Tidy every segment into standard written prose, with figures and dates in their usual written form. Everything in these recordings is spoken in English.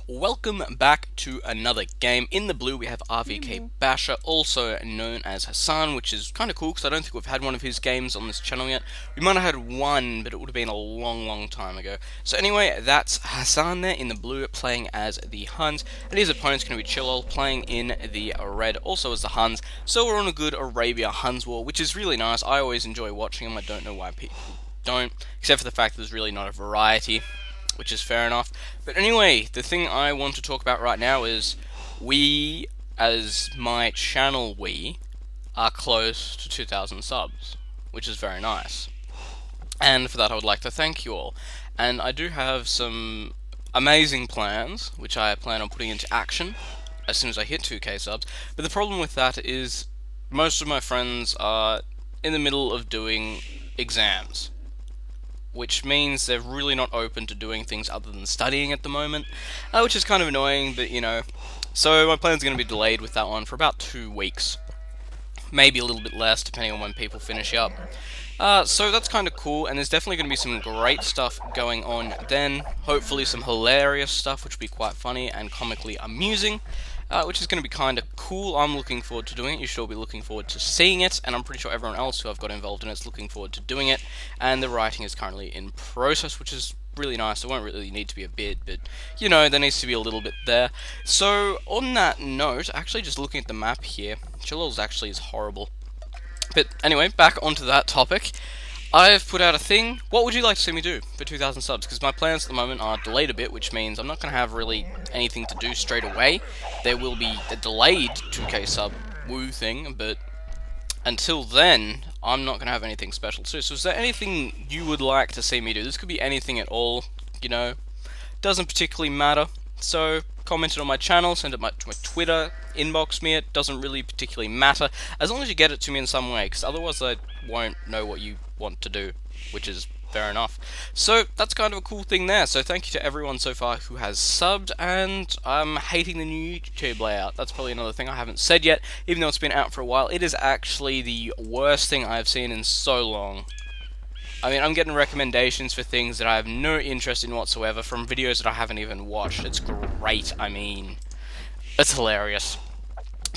Welcome back to another game. In the blue we have RVK Basher, also known as Hassan, which is kind of cool because I don't think we've had one of his games on this channel yet. We might have had one, but it would have been a long time ago. So anyway, that's Hassan there in the blue playing as the Huns, and his opponent's going to be chirloel playing in the red also as the Huns. So we're on a good Arabia Huns war, which is really nice. I always enjoy watching them. I don't know why people don't, except for the fact that there's really not a variety, which is fair enough. But anyway, the thing I want to talk about right now is we, as my channel, we are close to 2,000 subs, which is very nice. And for that I would like to thank you all. And I do have some amazing plans, which I plan on putting into action as soon as I hit 2k subs. But the problem with that is most of my friends are in the middle of doing exams, which means they're really not open to doing things other than studying at the moment, which is kind of annoying, but you know. So my plan's going to be delayed with that one for about 2 weeks, maybe a little bit less depending on when people finish up. So that's kind of cool, and there's definitely going to be some great stuff going on then, hopefully some hilarious stuff which will be quite funny and comically amusing. Which is going to be kind of cool. I'm looking forward to doing it. You should all be looking forward to seeing it, and I'm pretty sure everyone else who I've got involved in it is looking forward to doing it. And the writing is currently in process, which is really nice. There won't really need to be a bid, but you know, there needs to be a little bit there. So on that note, actually just looking at the map here, chirloel's actually is horrible. But anyway, back onto that topic. I've put out a thing. What would you like to see me do for 2,000 subs? Because my plans at the moment are delayed a bit, which means I'm not going to have really anything to do straight away. There will be a delayed 2k sub woo thing, but until then, I'm not going to have anything special to do. So is there anything you would like to see me do? This could be anything at all, you know. Doesn't particularly matter. So comment it on my channel, send it to my Twitter, inbox me it, doesn't really particularly matter, as long as you get it to me in some way, because otherwise I won't know what you want to do, which is fair enough. So that's kind of a cool thing there. So thank you to everyone so far who has subbed, and I'm hating the new YouTube layout. That's probably another thing I haven't said yet, even though it's been out for a while. It is actually the worst thing I've seen in so long. I mean, I'm getting recommendations for things that I have no interest in whatsoever from videos that I haven't even watched. It's great, I mean, it's hilarious.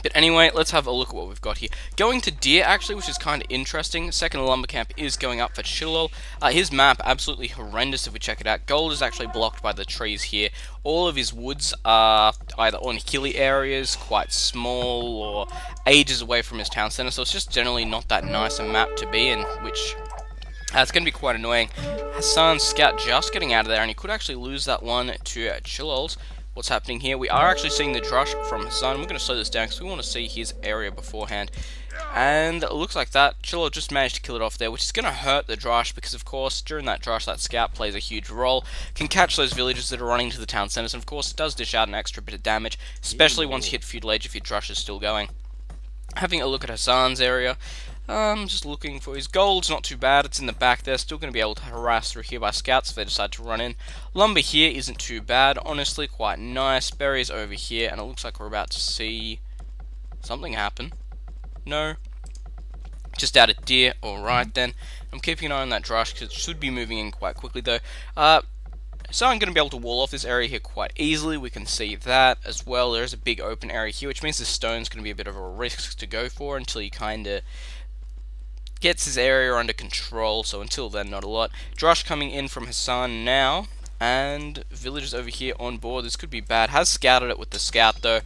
But anyway, let's have a look at what we've got here. Going to deer, actually, which is kind of interesting. Second lumber camp is going up for chirloel. His map, absolutely horrendous if we check it out. Gold is actually blocked by the trees here. All of his woods are either on hilly areas, quite small, or ages away from his town center. So it's just generally not that nice a map to be in, which it's going to be quite annoying. Hassan's scout just getting out of there, and he could actually lose that one to chirloel's. What's happening here? We are actually seeing the drush from Hassan. We're going to slow this down because we want to see his area beforehand. And it looks like that chirloel just managed to kill it off there, which is going to hurt the drush because, of course, during that drush, that scout plays a huge role. Can catch those villagers that are running to the town centers, and of course, it does dish out an extra bit of damage, especially once you hit Feudal Age if your drush is still going. Having a look at Hassan's area. Just looking for his gold's not too bad, it's in the back there, still going to be able to harass through here by scouts if they decide to run in. Lumber here isn't too bad, honestly, quite nice. Berries over here, and it looks like we're about to see something happen. No. Just out of deer, alright then. I'm keeping an eye on that drush because it should be moving in quite quickly though. So I'm going to be able to wall off this area here quite easily. We can see that as well. There's a big open area here, which means the stone's going to be a bit of a risk to go for until you kind of gets his area under control, so until then, not a lot. Drush coming in from Hassan now, and villagers over here on board. This could be bad. Has scouted it with the scout, though,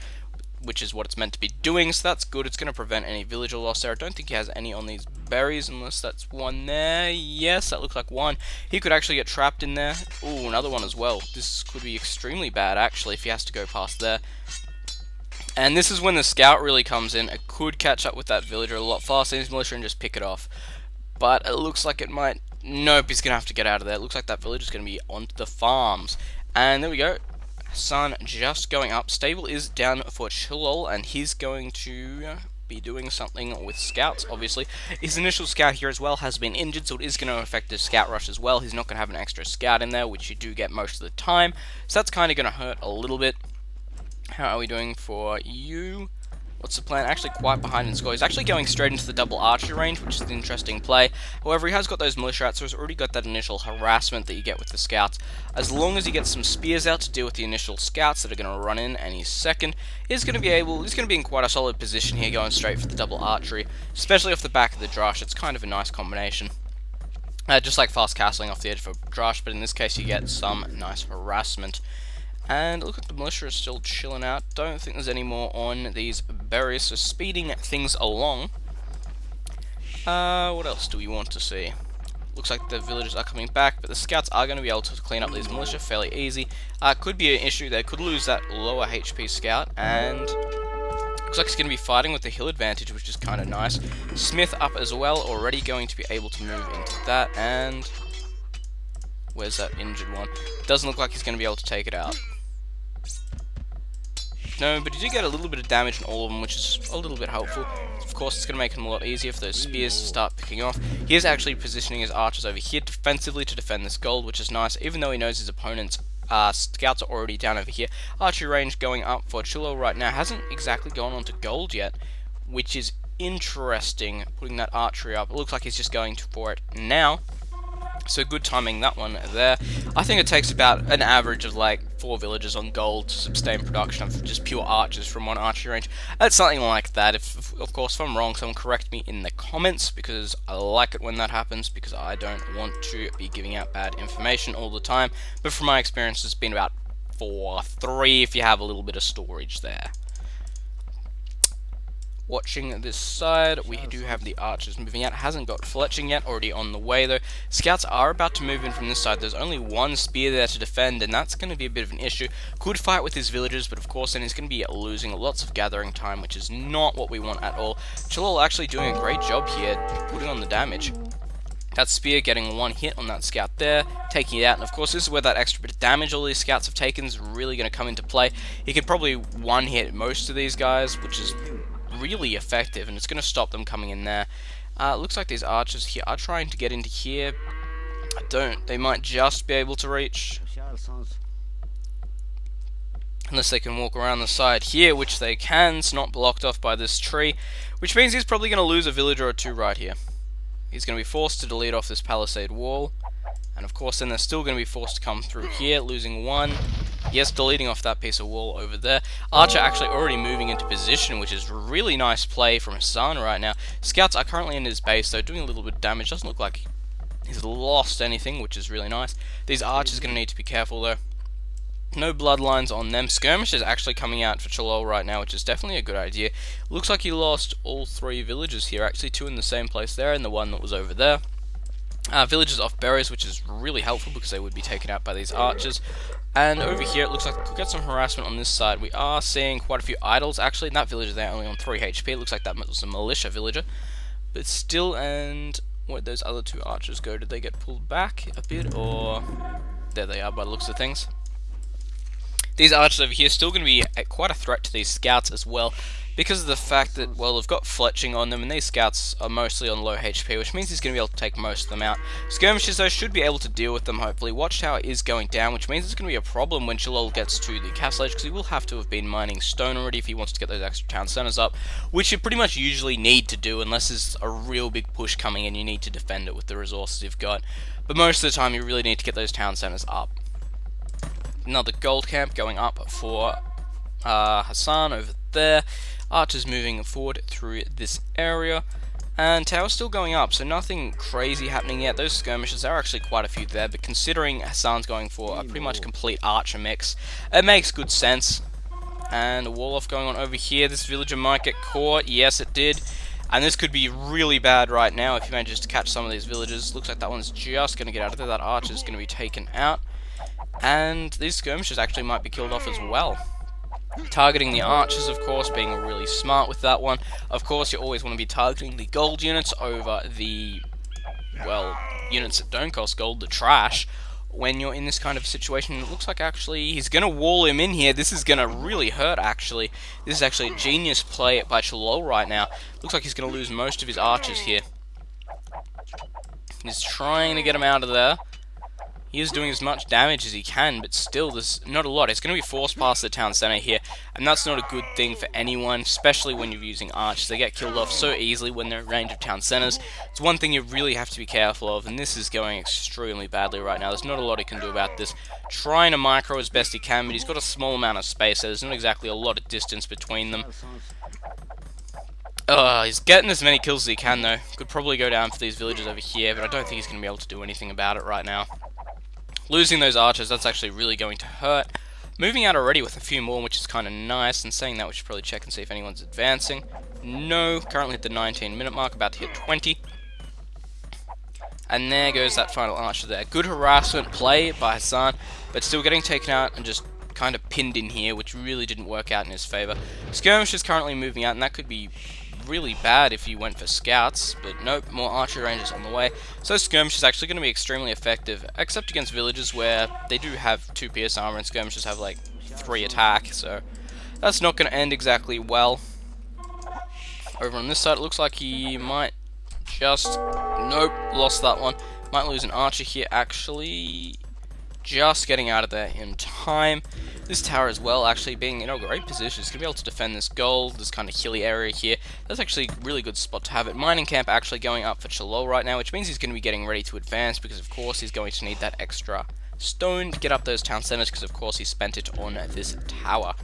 which is what it's meant to be doing, so that's good. It's going to prevent any villager loss there. I don't think he has any on these berries, unless that's one there. Yes, that looks like one. He could actually get trapped in there. Ooh, another one as well. This could be extremely bad, actually, if he has to go past there. And this is when the scout really comes in. It could catch up with that villager a lot faster in his militia and just pick it off. But it looks like it might. Nope, he's going to have to get out of there. It looks like that villager's going to be onto the farms. And there we go. Sun just going up. Stable is down for chirloel, and he's going to be doing something with scouts, obviously. His initial scout here as well has been injured, so it is going to affect his scout rush as well. He's not going to have an extra scout in there, which you do get most of the time. So that's kind of going to hurt a little bit. How are we doing for you? What's the plan? Actually quite behind in score. He's actually going straight into the double archery range, which is an interesting play. However, he has got those militia out, so he's already got that initial harassment that you get with the scouts. As long as he gets some spears out to deal with the initial scouts that are going to run in, and he's second, he's going to be in quite a solid position here, going straight for the double archery, especially off the back of the drush. It's kind of a nice combination. Just like fast castling off the edge for drush, but in this case you get some nice harassment. And look at the militia is still chilling out. Don't think there's any more on these berries, so speeding things along. What else do we want to see? Looks like the villagers are coming back, but the scouts are going to be able to clean up these militia fairly easy. Could be an issue. They could lose that lower HP scout, and looks like he's going to be fighting with the hill advantage, which is kind of nice. Smith up as well, already going to be able to move into that, and where's that injured one? Doesn't look like he's going to be able to take it out. No, but he did get a little bit of damage on all of them, which is a little bit helpful. Of course, it's going to make him a lot easier for those spears to start picking off. He is actually positioning his archers over here defensively to defend this gold, which is nice, even though he knows his opponent's scouts are already down over here. Archery range going up for chirloel right now. Hasn't exactly gone on to gold yet, which is interesting, putting that archery up. It looks like he's just going for it now. So good timing, that one there. I think it takes about an average of like 4 villagers on gold to sustain production of just pure archers from one archery range. It's something like that. Of course, if I'm wrong, someone correct me in the comments, because I like it when that happens, because I don't want to be giving out bad information all the time. But from my experience, it's been about 4-3 if you have a little bit of storage there. Watching this side, we do have the archers moving out. Hasn't got fletching yet, already on the way though. Scouts are about to move in from this side. There's only one spear there to defend, and that's going to be a bit of an issue. Could fight with his villagers, but of course then he's going to be losing lots of gathering time, which is not what we want at all. chirloel actually doing a great job here, putting on the damage. That spear getting one hit on that scout there, taking it out, and of course this is where that extra bit of damage all these scouts have taken is really going to come into play. He could probably one-hit most of these guys, which is really effective, and it's going to stop them coming in there. Looks like these archers here are trying to get into here. They might just be able to reach, unless they can walk around the side here, which they can. It's not blocked off by this tree, which means he's probably going to lose a villager or two right here. He's going to be forced to delete off this palisade wall, and of course then they're still going to be forced to come through here, losing one. Yes, deleting off that piece of wall over there. Archer actually already moving into position, which is really nice play from Hassan right now. Scouts are currently in his base, though, doing a little bit of damage. Doesn't look like he's lost anything, which is really nice. These archers are going to need to be careful, though. No bloodlines on them. Skirmish is actually coming out for chirloel right now, which is definitely a good idea. Looks like he lost all 3 villagers here. Actually, 2 in the same place there, and the one that was over there. Villagers off berries, which is really helpful because they would be taken out by these archers. And over here, it looks like we could get some harassment on this side. We are seeing quite a few idols, actually. And that villager there only on 3 HP. It looks like that was a militia villager. But still, and where'd those other 2 archers go? Did they get pulled back a bit, or there they are by the looks of things. These archers over here are still going to be quite a threat to these scouts as well, because of the fact that, well, they've got fletching on them, and these scouts are mostly on low HP, which means he's going to be able to take most of them out. Skirmishers, though, should be able to deal with them, hopefully. Watchtower is going down, which means it's going to be a problem when chirloel gets to the castle edge, because he will have to have been mining stone already if he wants to get those extra town centers up, which you pretty much usually need to do, unless there's a real big push coming and you need to defend it with the resources you've got. But most of the time, you really need to get those town centers up. Another gold camp going up for Hassan over there. Archers moving forward through this area, and tower's still going up, so nothing crazy happening yet. Those skirmishes, there are actually quite a few there, but considering Hassan's going for a pretty much complete archer mix, it makes good sense. And a wall off going on over here. This villager might get caught. Yes, it did. And this could be really bad right now if he manages to catch some of these villagers. Looks like that one's just going to get out of there. That archer's going to be taken out. And these skirmishers actually might be killed off as well. Targeting the archers, of course, being really smart with that one. Of course, you always want to be targeting the gold units over the, well, units that don't cost gold, the trash, when you're in this kind of situation. It looks like actually he's going to wall him in here. This is going to really hurt, actually. This is actually a genius play by chirloel right now. Looks like he's going to lose most of his archers here. He's trying to get him out of there. He is doing as much damage as he can, but still, there's not a lot. It's going to be forced past the town center here, and that's not a good thing for anyone, especially when you're using archers. They get killed off so easily when they're in range of town centers. It's one thing you really have to be careful of, and this is going extremely badly right now. There's not a lot he can do about this. Trying to micro as best he can, but he's got a small amount of space, so there's not exactly a lot of distance between them. He's getting as many kills as he can, though. Could probably go down for these villagers over here, but I don't think he's going to be able to do anything about it right now. Losing those archers, that's actually really going to hurt. Moving out already with a few more, which is kind of nice. And saying that, we should probably check and see if anyone's advancing. No, currently at the 19-minute mark, about to hit 20. And there goes that final archer there. Good harassment play by Hassan, but still getting taken out and just kind of pinned in here, which really didn't work out in his favor. Skirmish is currently moving out, and that could be really bad if you went for scouts, but nope, more archer rangers on the way. So skirmish is actually going to be extremely effective, except against villages where they do have 2 pierce armor and skirmishers have like 3 attack, so that's not going to end exactly well. Over on this side, it looks like he might just... Nope, lost that one. Might lose an archer here, actually. Just getting out of there in time. This tower as well, actually being in a great position. It's going to be able to defend this gold, this kind of hilly area here. That's actually a really good spot to have it. Mining camp actually going up for chirloel right now, which means he's going to be getting ready to advance, because of course he's going to need that extra stone to get up those town centers, because of course he spent it on this tower.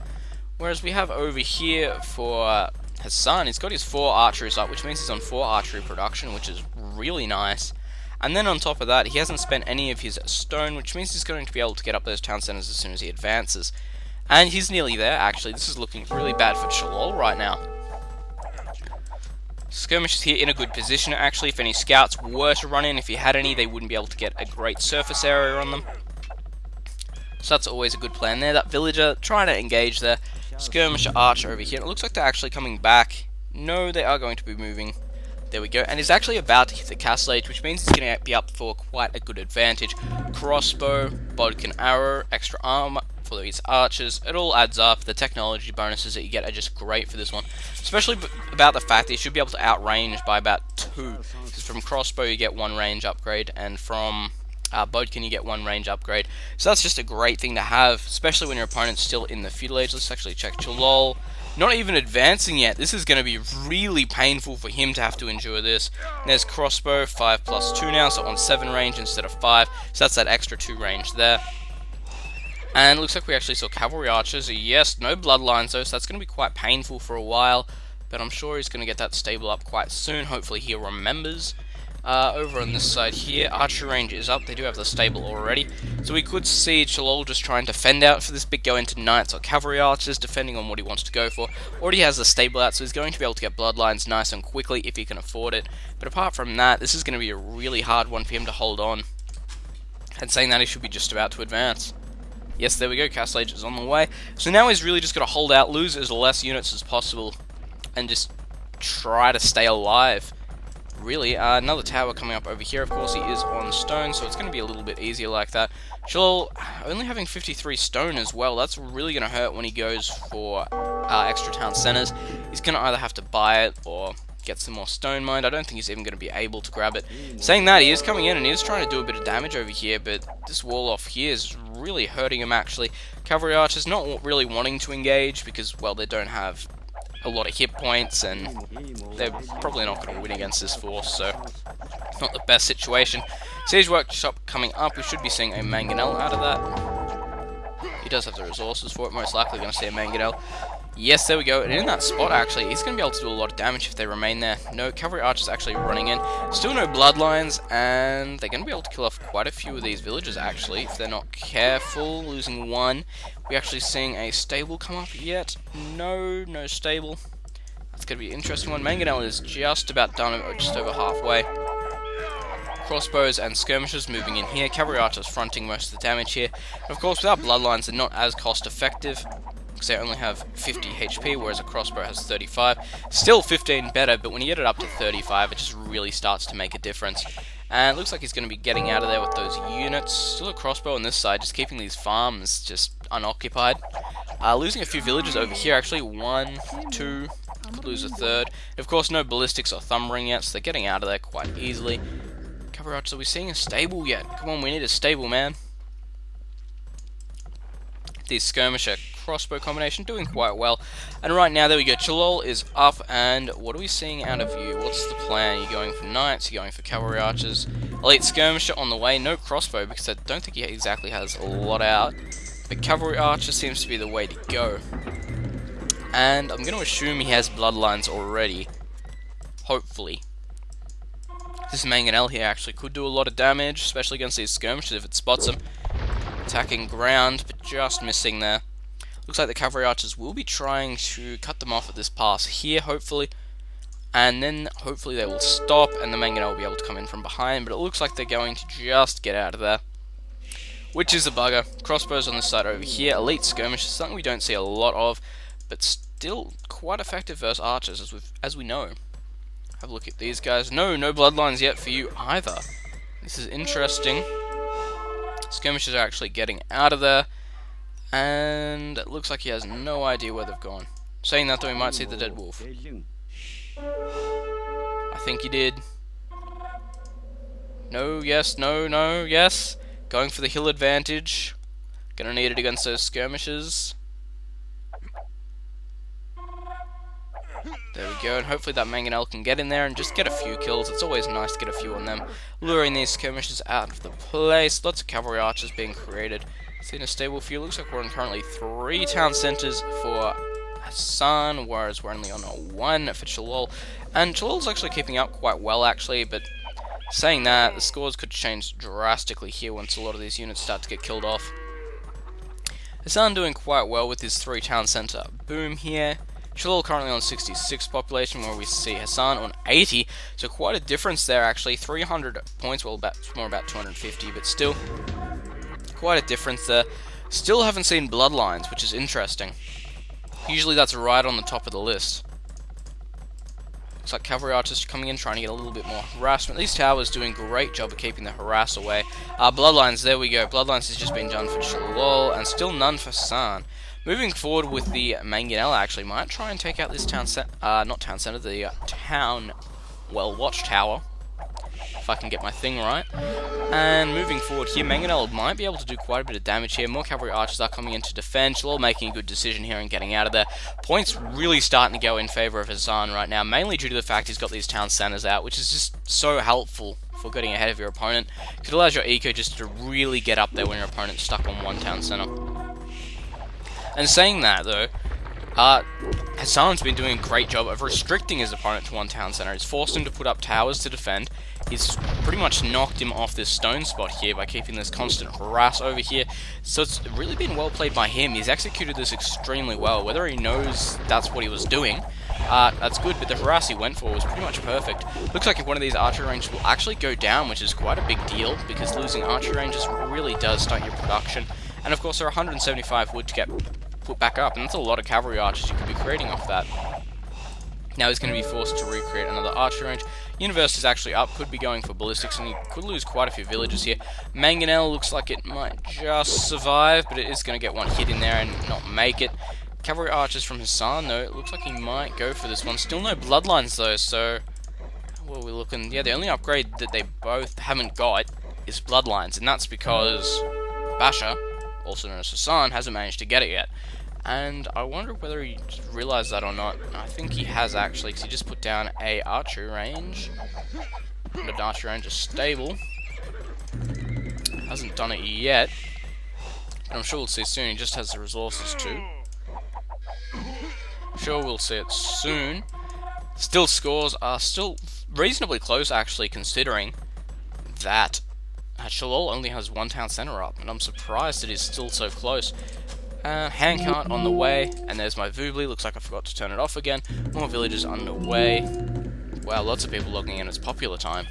Whereas we have over here for Hassan, he's got his 4 archers up, which means he's on 4 archery production, which is really nice. And then on top of that, he hasn't spent any of his stone, which means he's going to be able to get up those town centers as soon as he advances. And he's nearly there, actually. This is looking really bad for chirloel right now. Skirmish is here in a good position, actually. If any scouts were to run in, if he had any, they wouldn't be able to get a great surface area on them. So that's always a good plan there. That villager trying to engage there. Skirmisher archer over here. It looks like they're actually coming back. No, they are going to be moving. There we go, and he's actually about to hit the castle age, which means he's going to be up for quite a good advantage. Crossbow, bodkin arrow, extra armor for these archers, it all adds up. The technology bonuses that you get are just great for this one, especially about the fact that you should be able to outrange by about 2, because from crossbow you get 1 range upgrade, and from bodkin you get 1 range upgrade. So that's just a great thing to have, especially when your opponent's still in the feudal age. Let's actually check chirloel. Not even advancing yet. This is going to be really painful for him to have to endure this. And there's crossbow, 5+2 now, so on 7 range instead of 5. So that's that extra 2 range there. And it looks like we actually saw cavalry archers. Yes, no bloodlines though, so that's going to be quite painful for a while. But I'm sure he's going to get that stable up quite soon. Hopefully he remembers. Over on this side here, archer range is up. They do have the stable already, so we could see chirloel just trying to fend out for this bit, go into knights or cavalry archers, depending on what he wants to go for. Already has the stable out, so he's going to be able to get bloodlines nice and quickly if he can afford it. But apart from that, this is going to be a really hard one for him to hold on. And saying that, he should be just about to advance. Yes, there we go, castle age is on the way. So now he's really just got to hold out, lose as less units as possible, and just try to stay alive. Really, another tower coming up over here. Of course, he is on stone, so it's going to be a little bit easier like that. chirloel only having 53 stone as well. That's really going to hurt when he goes for extra town centers. He's going to either have to buy it or get some more stone mined. I don't think he's even going to be able to grab it. Saying that, he is coming in and he is trying to do a bit of damage over here, but this wall off here is really hurting him, actually. Cavalry archers not really wanting to engage because, well, they don't have a lot of hit points, and they're probably not going to win against this force, so not the best situation. Siege Workshop coming up. We should be seeing a mangonel out of that. He does have the resources for it. Most likely going to see a mangonel. Yes, there we go. And in that spot, actually, he's going to be able to do a lot of damage if they remain there. No, cavalry archers actually running in. Still no bloodlines, and they're going to be able to kill off quite a few of these villagers, actually, if they're not careful. Losing 1. We actually seeing a stable come up yet? No, no stable. That's going to be an interesting one. Mangonel is just about done, or just over halfway. Crossbows and skirmishers moving in here. Cavalry archers fronting most of the damage here. And of course, without bloodlines, they're not as cost effective, because they only have 50 HP, whereas a crossbow has 35. Still 15 better, but when you get it up to 35, it just really starts to make a difference. And it looks like he's going to be getting out of there with those units. Still a crossbow on this side, just keeping these farms just unoccupied. Losing a few villagers over here, actually. 1, 2, could lose a 3rd. And of course, no ballistics or thumb ring yet, so they're getting out of there quite easily. Cavalry archers, are we seeing a stable yet? Come on, we need a stable, man. The skirmisher crossbow combination doing quite well. And right now, there we go, chirloel is up, and what are we seeing out of you? What's the plan? Are you going for knights? Are you going for cavalry archers? Elite skirmisher on the way, no crossbow, because I don't think he exactly has a lot out. But cavalry archer seems to be the way to go. And I'm going to assume he has bloodlines already. Hopefully. This mangonel here actually could do a lot of damage, especially against these skirmishers if it spots them. Attacking ground, but just missing there. Looks like the cavalry archers will be trying to cut them off at this pass here, hopefully. And then, hopefully they will stop, and the mangonel will be able to come in from behind, but it looks like they're going to just get out of there. Which is a bugger. Crossbows on this side over here. Elite skirmishers, something we don't see a lot of, but still quite effective versus archers, as we know. Have a look at these guys. No bloodlines yet for you either. This is interesting. Skirmishers are actually getting out of there, and it looks like he has no idea where they've gone. Saying that, though, we might see the dead wolf. I think he did. No, yes, no, yes. Going for the hill advantage. Gonna need it against those skirmishers. There we go, and hopefully that mangonel can get in there and just get a few kills. It's always nice to get a few on them. Luring these skirmishers out of the place. Lots of cavalry archers being created. Seeing a stable few. Looks like we're on currently 3 town centers for Hassan, whereas we're only on a 1 for chirloel. And chirloel's actually keeping up quite well, actually, but saying that, the scores could change drastically here once a lot of these units start to get killed off. Hassan doing quite well with his 3 town center boom here. chirloel currently on 66 population, where we see Hassan on 80, so quite a difference there actually. 300 points, well, more about 250, but still quite a difference there. Still haven't seen bloodlines, which is interesting. Usually that's right on the top of the list. Looks like cavalry archers coming in, trying to get a little bit more harassment. These towers doing a great job of keeping the harass away. Bloodlines, there we go. Bloodlines has just been done for chirloel, and still none for Hassan. Moving forward with the mangonel, actually might try and take out this town watchtower, if I can get my thing right. And moving forward here, mangonel might be able to do quite a bit of damage here. More cavalry archers are coming in to defend. chirloel making a good decision here and getting out of there. Points really starting to go in favor of Hassan right now, mainly due to the fact he's got these town centers out, which is just so helpful for getting ahead of your opponent. It allows your eco just to really get up there when your opponent's stuck on 1 town center. And saying that, though, Hassan's been doing a great job of restricting his opponent to 1 town center. He's forced him to put up towers to defend. He's pretty much knocked him off this stone spot here by keeping this constant harass over here. So it's really been well played by him. He's executed this extremely well. Whether he knows that's what he was doing, that's good, but the harass he went for was pretty much perfect. Looks like if one of these archer ranges will actually go down, which is quite a big deal, because losing archer ranges really does stunt your production. And of course there are 175 wood to get put back up, and that's a lot of cavalry archers you could be creating off that. Now he's going to be forced to recreate another archer range. Universe is actually up, could be going for ballistics, and he could lose quite a few villages here. Mangonel looks like it might just survive, but it is going to get 1 hit in there and not make it. Cavalry archers from Hassan, though, it looks like he might go for this one. Still no bloodlines, though, so what are we looking? Yeah, the only upgrade that they both haven't got is bloodlines, and that's because Basha, also known as Hassan, hasn't managed to get it yet. And I wonder whether he realised that or not. I think he has, actually, because he just put down a archery range. And an archery range is stable. Hasn't done it yet. But I'm sure we'll see soon. He just has the resources to. Sure, we'll see it soon. Still, scores are still reasonably close, actually, considering that chirloel only has 1 town center up. And I'm surprised it is still so close. Handcart on the way, and there's my Voobly. Looks like I forgot to turn it off again. More villagers underway. Wow, lots of people logging in. It's popular time.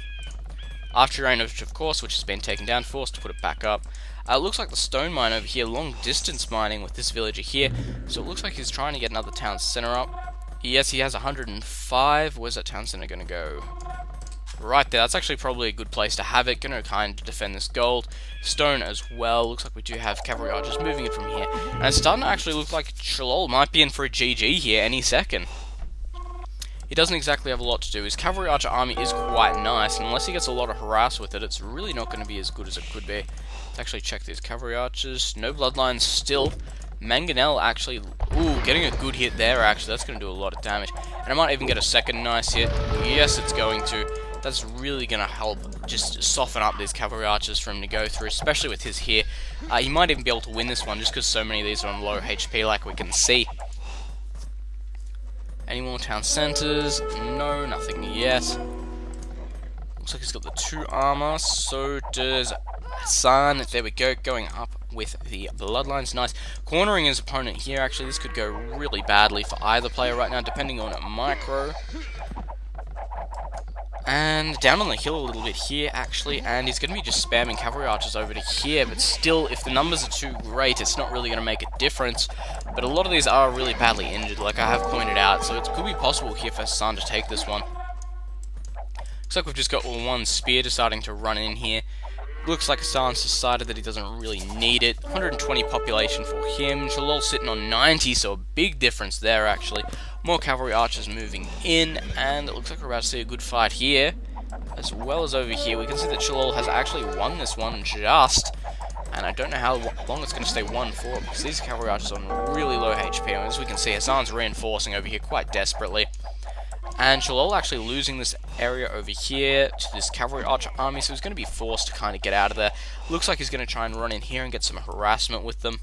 Archery range, of course, which has been taken down, forced to put it back up. Looks like the stone mine over here, long distance mining with this villager here. So it looks like he's trying to get another town center up. Yes, he has 105. Where's that town center going to go? Right there, that's actually probably a good place to have it. Gonna kind of defend this gold. Stone as well. Looks like we do have cavalry archers moving it from here. And it's starting to actually look like chirloel might be in for a GG here any second. he doesn't exactly have a lot to do. His cavalry archer army is quite nice, and unless he gets a lot of harass with it, it's really not going to be as good as it could be. Let's actually check these cavalry archers. No bloodlines still. Mangonel actually, ooh, getting a good hit there actually. That's going to do a lot of damage. And I might even get a second nice hit. Yes, it's going to. That's really going to help just soften up these cavalry archers for him to go through, especially with his here. He might even be able to win this one just because so many of these are on low HP like we can see. Any more town centers? No, nothing yet. Looks like he's got the 2 armor, so does Hassan. There we go, going up with the bloodlines. Nice. Cornering his opponent here, actually, this could go really badly for either player right now, depending on micro. And down on the hill a little bit here, actually, and he's going to be just spamming cavalry archers over to here, but still, if the numbers are too great, it's not really going to make a difference. But a lot of these are really badly injured, like I have pointed out, so it could be possible here for Hassan to take this one. Looks like we've just got one spear deciding to run in here. Looks like Hassan's decided that he doesn't really need it. 120 population for him. chirloel sitting on 90, so a big difference there, actually. More cavalry archers moving in, and it looks like we're about to see a good fight here. As well as over here, we can see that chirloel has actually won this one just, and I don't know how long it's going to stay 1 for, because these cavalry archers are on really low HP, and as we can see, Hassan's reinforcing over here quite desperately. And chirloel actually losing this area over here to this cavalry archer army, so he's going to be forced to kind of get out of there. Looks like he's going to try and run in here and get some harassment with them.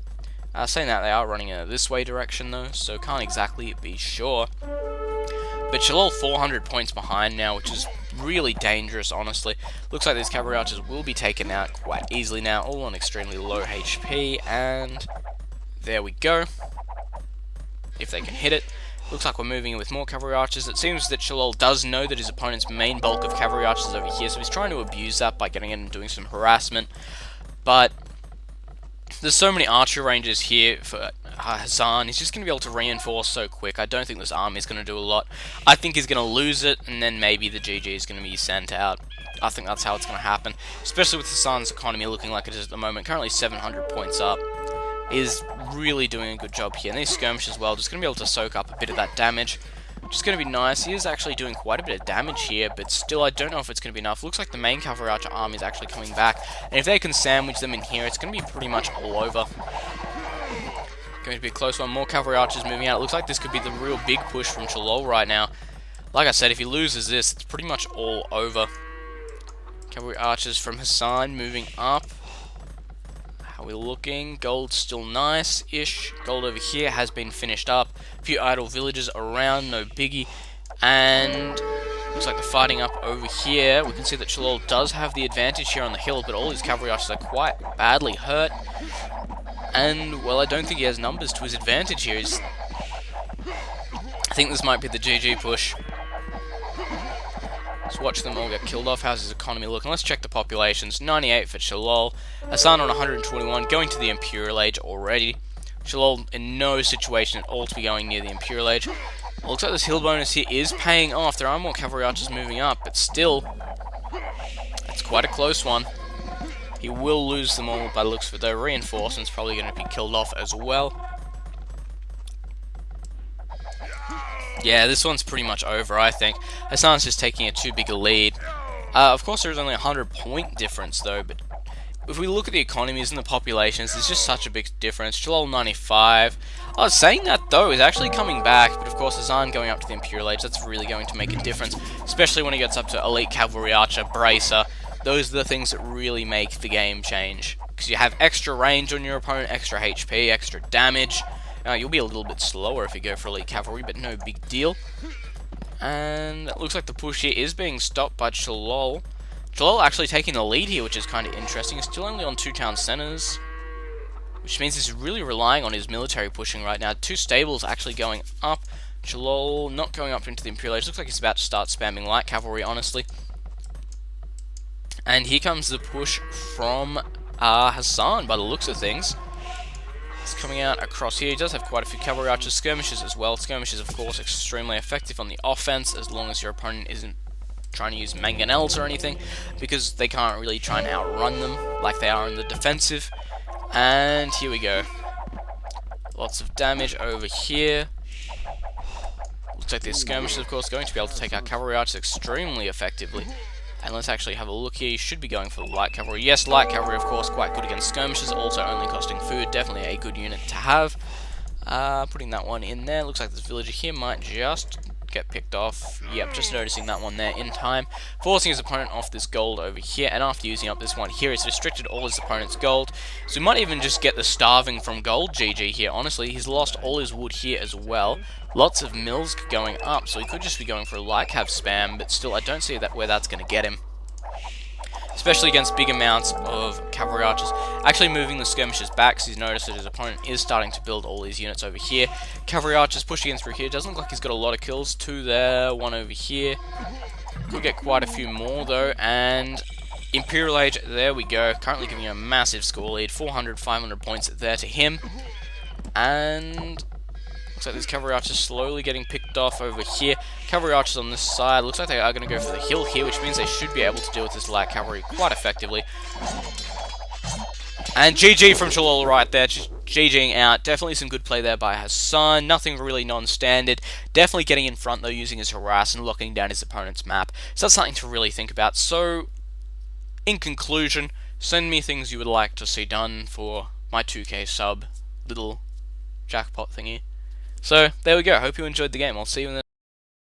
Saying that, they are running in this way direction though, so can't exactly be sure. But chirloel 400 points behind now, which is really dangerous, honestly. Looks like these cavalry archers will be taken out quite easily now, all on extremely low HP, and there we go. If they can hit it. Looks like we're moving in with more cavalry archers. It seems that chirloel does know that his opponent's main bulk of cavalry archers is over here, so he's trying to abuse that by getting in and doing some harassment. But there's so many archer ranges here for Hassan. He's just going to be able to reinforce so quick. I don't think this army is going to do a lot. I think he's going to lose it, and then maybe the GG is going to be sent out. I think that's how it's going to happen, especially with Hassan's economy looking like it is at the moment. Currently 700 points up. Is really doing a good job here. And these skirmishes as well, just going to be able to soak up a bit of that damage, which is going to be nice. He is actually doing quite a bit of damage here, but still I don't know if it's going to be enough. Looks like the main cavalry archer army is actually coming back, and if they can sandwich them in here, it's going to be pretty much all over. Going to be a close one. More cavalry archers moving out. It looks like this could be the real big push from chirloel right now. Like I said, if he loses this, it's pretty much all over. Cavalry archers from Hassan moving up. How are we looking? Gold's still nice-ish. Gold over here has been finished up. A few idle villages around, no biggie. And looks like the fighting up over here. We can see that chirloel does have the advantage here on the hill, but all his cavalry archers are quite badly hurt. And, well, I don't think he has numbers to his advantage here. I think this might be the GG push. Let's watch them all get killed off. How's his economy looking? Let's check the populations. 98 for chirloel. Hassan on 121, going to the Imperial Age already. chirloel in no situation at all to be going near the Imperial Age. Well, looks like this hill bonus here is paying off. There are more cavalry archers moving up, but still, it's quite a close one. He will lose them all by the looks of it, though. Reinforcements probably going to be killed off as well. Yeah, this one's pretty much over, I think. Hassan's just taking a too big a lead. Of course, there's only a 100-point difference, though, but if we look at the economies and the populations, there's just such a big difference. chirloel 95. I was saying that, though, is actually coming back, but of course, Hassan going up to the Imperial Age, that's really going to make a difference, especially when he gets up to Elite Cavalry Archer, Bracer. Those are the things that really make the game change, because you have extra range on your opponent, extra HP, extra damage. You'll be a little bit slower if you go for Elite Cavalry, but no big deal. And it looks like the push here is being stopped by chirloel. chirloel actually taking the lead here, which is kind of interesting. He's still only on 2 town centers, which means he's really relying on his military pushing right now. 2 stables actually going up. chirloel not going up into the Imperial Age. Looks like he's about to start spamming light cavalry, honestly. And here comes the push from Hassan, by the looks of things. It's coming out across here. He does have quite a few cavalry archers. Skirmishes as well. Skirmishes, of course, extremely effective on the offense, as long as your opponent isn't trying to use mangonels or anything, because they can't really try and outrun them like they are in the defensive. And here we go. Lots of damage over here. Looks like these skirmishes, of course, going to be able to take out cavalry archers extremely effectively. And let's actually have a look here. You should be going for light cavalry. Yes, light cavalry, of course, quite good against skirmishes. Also only costing food. Definitely a good unit to have. Putting that one in there. Looks like this villager here might just get picked off. Yep, just noticing that one there in time. Forcing his opponent off this gold over here. And after using up this one here, he's restricted all his opponent's gold. So he might even just get the starving from gold GG here. Honestly, he's lost all his wood here as well. Lots of mills going up, so he could just be going for a light cav spam, but still I don't see that where that's going to get him. Especially against big amounts of cavalry archers. Actually moving the skirmishers back, because he's noticed that his opponent is starting to build all these units over here. Cavalry archers pushing in through here. Doesn't look like he's got a lot of kills. 2 there, 1 over here. Could get quite a few more though, and Imperial Age, there we go. Currently giving you a massive score lead. 400, 500 points there to him. And looks like these cavalry archers slowly getting picked off over here. Cavalry archers on this side. Looks like they are going to go for the hill here, which means they should be able to deal with this light cavalry quite effectively. And GG from chirloel right there. Just GGing out. Definitely some good play there by Hassan. Nothing really non-standard. Definitely getting in front though, using his harass and locking down his opponent's map. So that's something to really think about. So, in conclusion, send me things you would like to see done for my 2k sub little jackpot thingy. So, there we go. Hope you enjoyed the game. I'll see you in the